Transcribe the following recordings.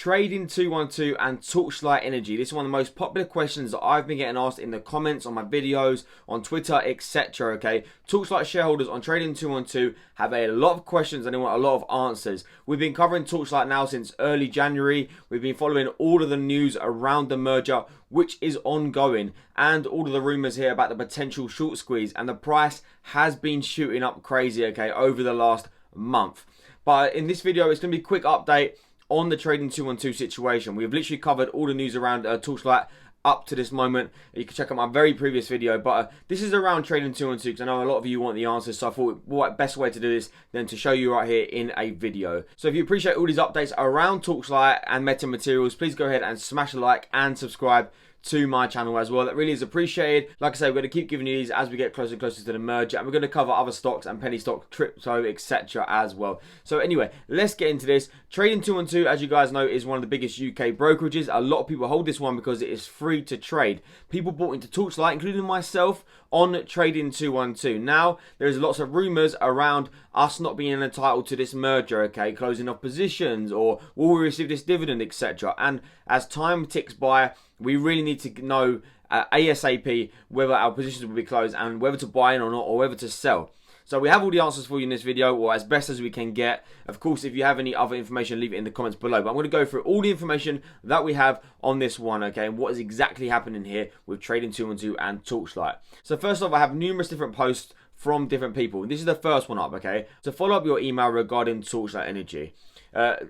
Trading 212 and Torchlight Energy. This is one of the most popular questions that I've been getting asked in the comments on my videos, on Twitter, etc. Okay, Torchlight shareholders on Trading 212 have a lot of questions and they want a lot of answers. We've been covering Torchlight now since early January. We've been following all of the news around the merger, which is ongoing, and all of the rumors here about the potential short squeeze, and the price has been shooting up crazy, okay, over the last month. But in this video, it's going to be a quick update on the Trading 212 situation. We've literally covered all the news around Torchlight up to this moment. You can check out my very previous video, but this is around Trading 212 because I know a lot of you want the answers, so I thought what best way to do this than to show you right here in a video. So if you appreciate all these updates around Torchlight and metamaterials, please go ahead and smash a like and subscribe to my channel as well. That really is appreciated. Like I say, we're going to keep giving you these as we get closer and closer to the merger, and we're going to cover other stocks and penny stock, crypto, etc. as well. So anyway, let's get into this. Trading 212, as you guys know, is one of the biggest UK brokerages. A lot of people hold this one because it is free to trade. People bought into Torchlight, including myself, on Trading 212. Now, there's lots of rumours around us not being entitled to this merger, okay, closing off positions, or will we receive this dividend, etc. And as time ticks by, we really need to know ASAP whether our positions will be closed and whether to buy in or not, or whether to sell. So we have all the answers for you in this video, or as best as we can get. Of course, if you have any other information, leave it in the comments below. But I'm going to go through all the information that we have on this one, okay, and what is exactly happening here with Trading 212 and Torchlight. So first off, I have numerous different posts from different people. This is the first one up, okay? So follow up your email regarding Torchlight Energy.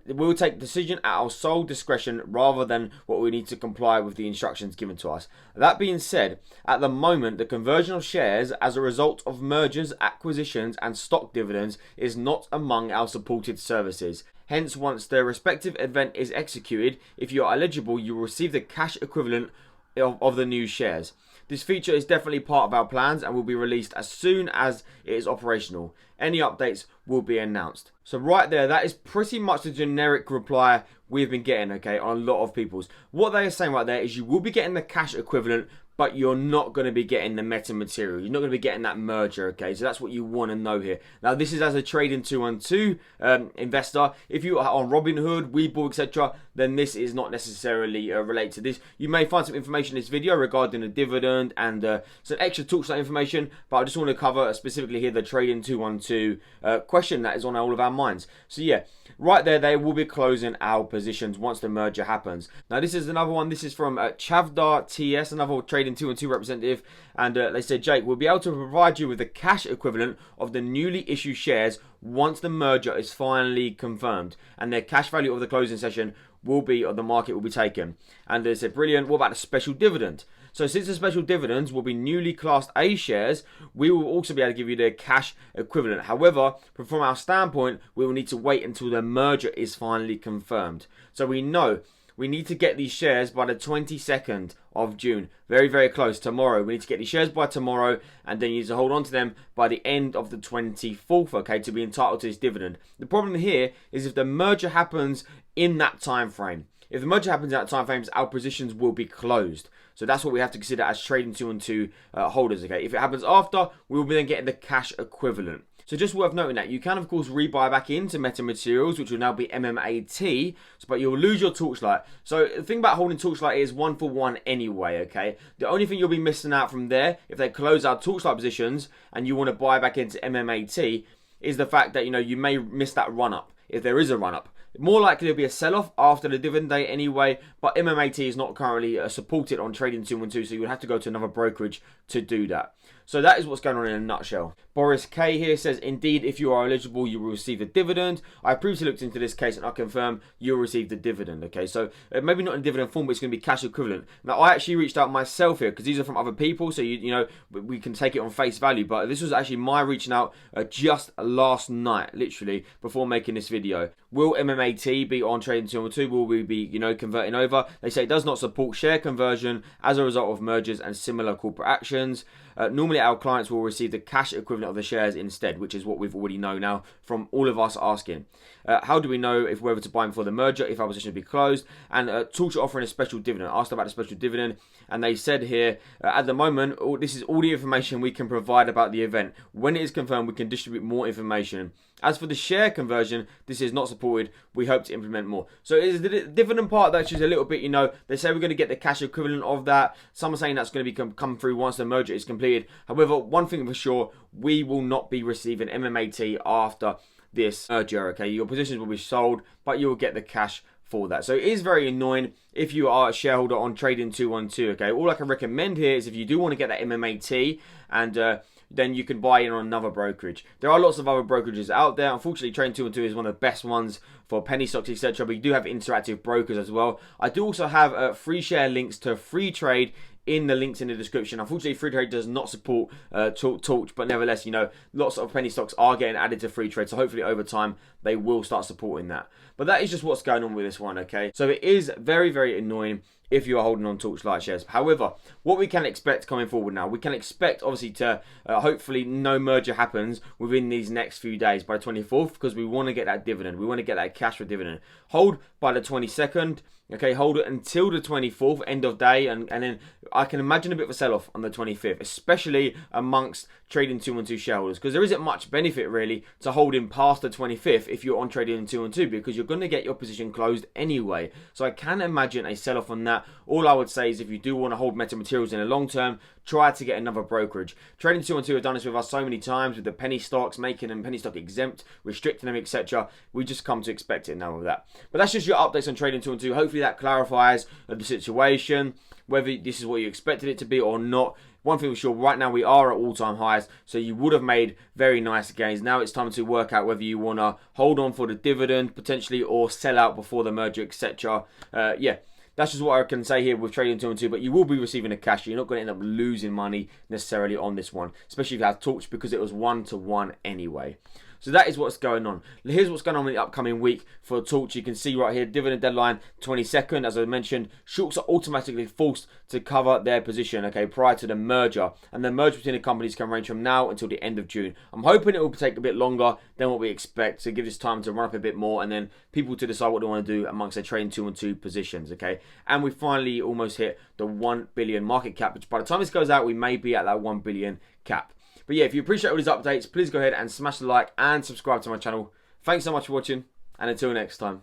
We'll take decision at our sole discretion rather than what we need to comply with the instructions given to us. That being said, at the moment, the conversion of shares as a result of mergers, acquisitions and stock dividends is not among our supported services. Hence, once the respective event is executed, if you are eligible, you will receive the cash equivalent of the new shares. This feature is definitely part of our plans and will be released as soon as it is operational. Any updates will be announced. So right there, that is pretty much the generic reply we've been getting, okay, on a lot of people's. What they are saying right there is you will be getting the cash equivalent, but you're not going to be getting the metamaterial. You're not going to be getting that merger, okay? So that's what you want to know here. Now, this is as a Trading 212 investor. If you are on Robinhood, WeBull, etc., then this is not necessarily related to this. You may find some information in this video regarding the dividend and some extra Torchlight information, but I just want to cover specifically here the Trading 212 question that is on all of our minds. So yeah, right there, they will be closing our positions once the merger happens. Now, this is another one. This is from Chavdar TS, another Trading 212 representative, and they said, Jake, we'll be able to provide you with the cash equivalent of the newly issued shares once the merger is finally confirmed, and their cash value of the closing session will be, or the market will be taken. And they said, brilliant, what about the special dividend? So since the special dividends will be newly classed A shares, we will also be able to give you the cash equivalent. However, from our standpoint, we will need to wait until the merger is finally confirmed. So we know we need to get these shares by the 22nd of June. Very, very close. Tomorrow. We need to get these shares by tomorrow, and then you need to hold on to them by the end of the 24th, okay, to be entitled to this dividend. The problem here is if the merger happens in that time frame. If the merger happens in that time frame, our positions will be closed. So that's what we have to consider as Trading 212 holders, okay? If it happens after, we will be then getting the cash equivalent. So just worth noting that you can, of course, rebuy back into metamaterials, which will now be Mmat, but you'll lose your Torchlight. So the thing about holding Torchlight is 1 for 1 anyway, okay? The only thing you'll be missing out from there, if they close out Torchlight positions and you want to buy back into Mmat, is the fact that, you know, you may miss that run-up, if there is a run-up. More likely there'll be a sell-off after the dividend day anyway, but Mmat is not currently supported on Trading 212, so you would have to go to another brokerage to do that. So that is what's going on in a nutshell. Boris K here says, indeed, if you are eligible, you will receive a dividend. I previously looked into this case and I confirm you'll receive the dividend. Okay, so maybe not in dividend form, but it's going to be cash equivalent. Now, I actually reached out myself here because these are from other people, so you know we can take it on face value. But this was actually my reaching out just last night, literally, before making this video. Will Mmat be on Trading 212? Will we be, converting over? They say it does not support share conversion as a result of mergers and similar corporate actions. Normally, our clients will receive the cash equivalent of the shares instead, which is what we've already know now from all of us asking. How do we know if we're able to buy before the merger, if our position will be closed? And Torchlight offering a special dividend. I asked about the special dividend, and they said here, at the moment, this is all the information we can provide about the event. When it is confirmed, we can distribute more information. As for the share conversion, this is not supported. We hope to implement more. So it is the dividend part that's just a little bit, they say we're going to get the cash equivalent of that. Some are saying that's going to be come through once the merger is completed. However, one thing for sure, we will not be receiving Mmat after this merger, okay? Your positions will be sold, but you will get the cash for that. So it is very annoying if you are a shareholder on Trading 212, okay? All I can recommend here is if you do want to get that Mmat and then you can buy in on another brokerage. There are lots of other brokerages out there. Unfortunately, Trading 212 is one of the best ones for penny stocks, etc. But you do have interactive brokers as well. I do also have free share links to Freetrade in the links in the description. Unfortunately, Freetrade does not support Torch, but nevertheless, lots of penny stocks are getting added to Freetrade. So hopefully over time, they will start supporting that. But that is just what's going on with this one, okay? So it is very, very annoying if you are holding on Torchlight shares. However, what we can expect coming forward now, we can expect obviously to hopefully no merger happens within these next few days by 24th, because we want to get that dividend. We want to get that cash for dividend. Hold by the 22nd. Okay, hold it until the 24th, end of day, and then I can imagine a bit of a sell-off on the 25th, especially amongst Trading 212 shareholders, because there isn't much benefit really to holding past the 25th if you're on Trading 212, because you're going to get your position closed anyway. So I can imagine a sell-off on that. All I would say is if you do want to hold metamaterials in the long term, try to get another brokerage. Trading 212 have done this with us so many times with the penny stocks, making them penny stock exempt, restricting them, etc. We just come to expect it now with that. But that's just your updates on Trading 212. Hopefully that clarifies the situation, whether this is what you expected it to be or not. One thing for sure, right now we are at all-time highs, so you would have made very nice gains. Now it's time to work out whether you want to hold on for the dividend potentially or sell out before the merger, etc. Yeah. That's just what I can say here with Trading 212, but you will be receiving the cash. You're not going to end up losing money necessarily on this one, especially if you have Torch, because it was 1-to-1 anyway. So that is what's going on. Here's what's going on in the upcoming week for Torch. You can see right here, dividend deadline 22nd. As I mentioned, shorts are automatically forced to cover their position, okay, prior to the merger. And the merger between the companies can range from now until the end of June. I'm hoping it will take a bit longer than what we expect to give this time to run up a bit more and then people to decide what they want to do amongst their Trading 212 positions, okay? And we finally almost hit the 1 billion market cap, which by the time this goes out, we may be at that 1 billion cap. But yeah, if you appreciate all these updates, please go ahead and smash the like and subscribe to my channel. Thanks so much for watching, and until next time.